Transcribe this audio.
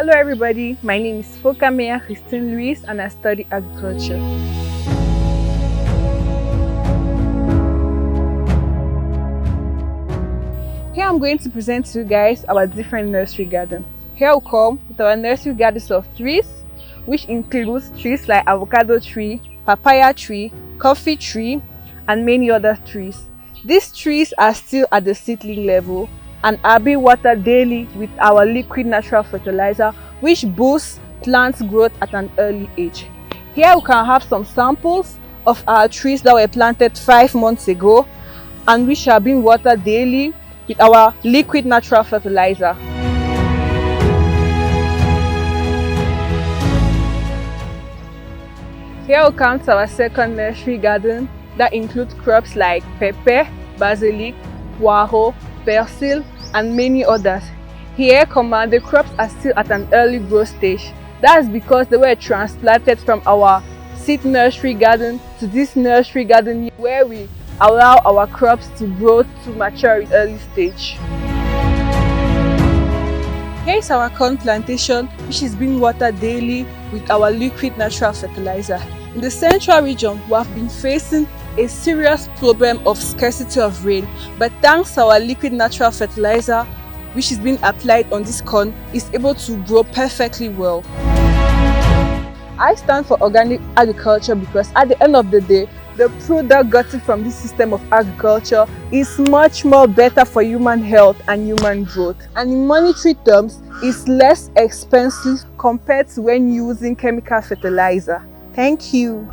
Hello everybody, my name is Fokamea Christine Luis and I study agriculture. Here I'm going to present to you guys our different nursery garden. Here we come with our nursery gardens of trees, which includes trees like avocado tree, papaya tree, coffee tree, and many other trees. These trees are still at the seedling level and are being watered daily with our liquid natural fertilizer, which boosts plant growth at an early age. Here we can have some samples of our trees that were planted 5 months ago and which are being watered daily with our liquid natural fertilizer. Here we come to our second nursery garden that includes crops like pepper, basilic, poiro, persil, and many others. Here, the crops are still at an early growth stage. That's because they were transplanted from our seed nursery garden to this nursery garden where we allow our crops to grow to mature at early stage. Here is our corn plantation, which is being watered daily with our liquid natural fertilizer. In the central region, we have been facing a serious problem of scarcity of rain, but thanks to our liquid natural fertilizer, which is being applied on this corn, is able to grow perfectly well. I stand for organic agriculture because at the end of the day, the product gotten from this system of agriculture is much more better for human health and human growth, and in monetary terms is less expensive compared to when using chemical fertilizer. Thank you.